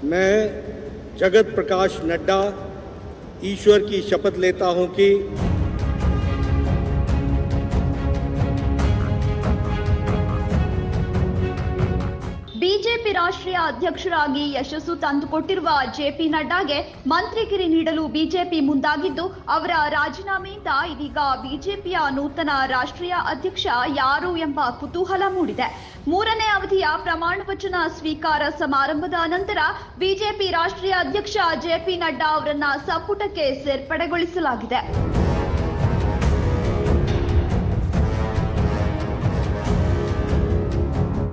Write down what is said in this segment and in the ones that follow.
मैं जगत प्रकाश नड्डा ईश्वर की शपथ लेता हूं कि ಬಿಜೆಪಿ ರಾಷ್ಟ್ರೀಯ ಅಧ್ಯಕ್ಷರಾಗಿ ಯಶಸ್ಸು ತಂದುಕೊಟ್ಟಿರುವ ಜೆಪಿ ನಡ್ಡಾಗೆ ಮಂತ್ರಿಗಿರಿ ನೀಡಲು ಬಿಜೆಪಿ ಮುಂದಾಗಿದ್ದು, ಅವರ ರಾಜೀನಾಮೆಯಿಂದ ಇದೀಗ ಬಿಜೆಪಿಯ ನೂತನ ರಾಷ್ಟ್ರೀಯ ಅಧ್ಯಕ್ಷ ಯಾರು ಎಂಬ ಕುತೂಹಲ ಮೂಡಿದೆ. 3ನೇ ಅವಧಿಯ ಪ್ರಮಾಣ ವಚನ ಸ್ವೀಕಾರ ಸಮಾರಂಭದ ನಂತರ ಬಿಜೆಪಿ ರಾಷ್ಟ್ರೀಯ ಅಧ್ಯಕ್ಷ ಜೆಪಿ ನಡ್ಡಾ ಅವರನ್ನ ಸಂಪುಟಕ್ಕೆ ಸೇರ್ಪಡೆಗೊಳಿಸಲಾಗಿದೆ.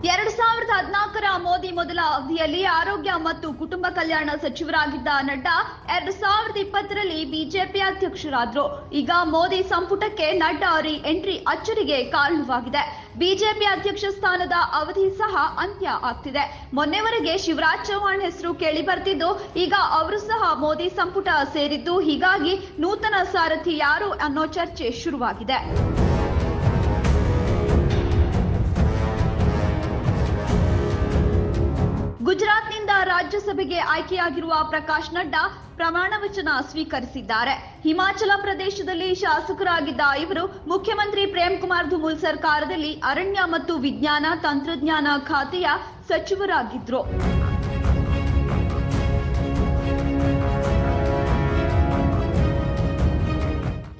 2014ರ ಮೋದಿ ಮೊದಲ ಅವಧಿಯಲ್ಲಿ ಆರೋಗ್ಯ ಮತ್ತು ಕುಟುಂಬ ಕಲ್ಯಾಣ ಸಚಿವರಾಗಿದ್ದ ನಡ್ಡಾ 2020ರಲ್ಲಿ ಬಿಜೆಪಿ ಅಧ್ಯಕ್ಷರಾದರು. ಈಗ ಮೋದಿ ಸಂಪುಟಕ್ಕೆ ನಡ್ಡಾ ಎಂಟ್ರಿ ಅಚ್ಚರಿಗೆ ಕಾರಣವಾಗಿದೆ. ಬಿಜೆಪಿ ಅಧ್ಯಕ್ಷ ಸ್ಥಾನದ ಅವಧಿ ಸಹ ಅಂತ್ಯ ಆಗ್ತಿದೆ. ಮೊನ್ನೆವರೆಗೆ ಶಿವರಾಜ್ ಚೌಹಾಣ್ ಹೆಸರು ಕೇಳಿ ಬರ್ತಿದ್ದು, ಈಗ ಅವರು ಸಹ ಮೋದಿ ಸಂಪುಟ ಸೇರಿದ್ದು, ಹೀಗಾಗಿ ನೂತನ ಸಾರಥಿ ಯಾರು ಅನ್ನೋ ಚರ್ಚೆ ಶುರುವಾಗಿದೆ. ಗುಜರಾತ್ನಿಂದ ರಾಜ್ಯಸಭೆಗೆ ಆಯ್ಕೆಯಾಗಿರುವ ಪ್ರಕಾಶ್ ನಡ್ಡಾ ಪ್ರಮಾಣ ವಚನ ಸ್ವೀಕರಿಸಿದ್ದಾರೆ. ಹಿಮಾಚಲ ಪ್ರದೇಶದಲ್ಲಿ ಶಾಸಕರಾಗಿದ್ದ ಇವರು ಮುಖ್ಯಮಂತ್ರಿ ಪ್ರೇಮ್ ಕುಮಾರ್ ಧುಮಲ್ ಸರ್ಕಾರದಲ್ಲಿ ಅರಣ್ಯ ಮತ್ತು ವಿಜ್ಞಾನ ತಂತ್ರಜ್ಞಾನ ಖಾತೆಯ ಸಚಿವರಾಗಿದ್ರು.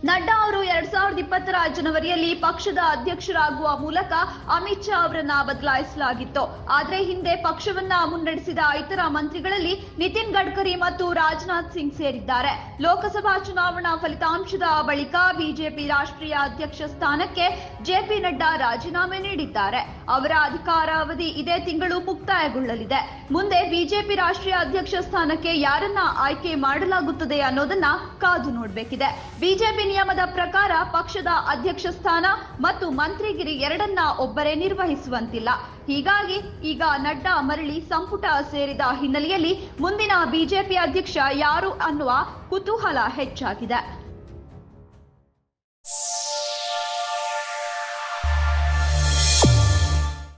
ನಡ್ಡಾ ಅವರು 2020ರ ಜನವರಿಯಲ್ಲಿ ಪಕ್ಷದ ಅಧ್ಯಕ್ಷರಾಗುವ ಮೂಲಕ ಅಮಿತ್ ಶಾ ಅವರನ್ನ ಬದಲಾಯಿಸಲಾಗಿತ್ತು. ಆದರೆ ಹಿಂದೆ ಪಕ್ಷವನ್ನ ಮುನ್ನಡೆಸಿದ ಇತರ ಮಂತ್ರಿಗಳಲ್ಲಿ ನಿತಿನ್ ಗಡ್ಕರಿ ಮತ್ತು ರಾಜನಾಥ್ ಸಿಂಗ್ ಸೇರಿದ್ದಾರೆ. ಲೋಕಸಭಾ ಚುನಾವಣಾ ಫಲಿತಾಂಶದ ಬಳಿಕ ಬಿಜೆಪಿ ರಾಷ್ಟ್ರೀಯ ಅಧ್ಯಕ್ಷ ಸ್ಥಾನಕ್ಕೆ ಜೆಪಿ ನಡ್ಡಾ ರಾಜೀನಾಮೆ ನೀಡಿದ್ದಾರೆ. ಅವರ ಅಧಿಕಾರಾವಧಿ ಇದೇ ತಿಂಗಳು ಮುಕ್ತಾಯಗೊಳ್ಳಲಿದೆ. ಮುಂದೆ ಬಿಜೆಪಿ ರಾಷ್ಟ್ರೀಯ ಅಧ್ಯಕ್ಷ ಸ್ಥಾನಕ್ಕೆ ಯಾರನ್ನ ಆಯ್ಕೆ ಮಾಡಲಾಗುತ್ತದೆ ಅನ್ನೋದನ್ನ ಕಾದು ನೋಡಬೇಕಿದೆ. ಬಿಜೆಪಿ ನಿಯಮದ ಪ್ರಕಾರ ಪಕ್ಷದ ಅಧ್ಯಕ್ಷ ಸ್ಥಾನ ಮತ್ತು ಮಂತ್ರಿಗಿರಿ ಎರಡನ್ನ ಒಬ್ಬರೇ ನಿರ್ವಹಿಸುವಂತಿಲ್ಲ. ಹೀಗಾಗಿ ಈಗ ನಡ್ಡಾ ಮರಳಿ ಸಂಪುಟ ಸೇರಿದ ಹಿನ್ನೆಲೆಯಲ್ಲಿ ಮುಂದಿನ ಬಿಜೆಪಿ ಅಧ್ಯಕ್ಷ ಯಾರು ಅನ್ನುವ ಕುತೂಹಲ ಹೆಚ್ಚಾಗಿದೆ.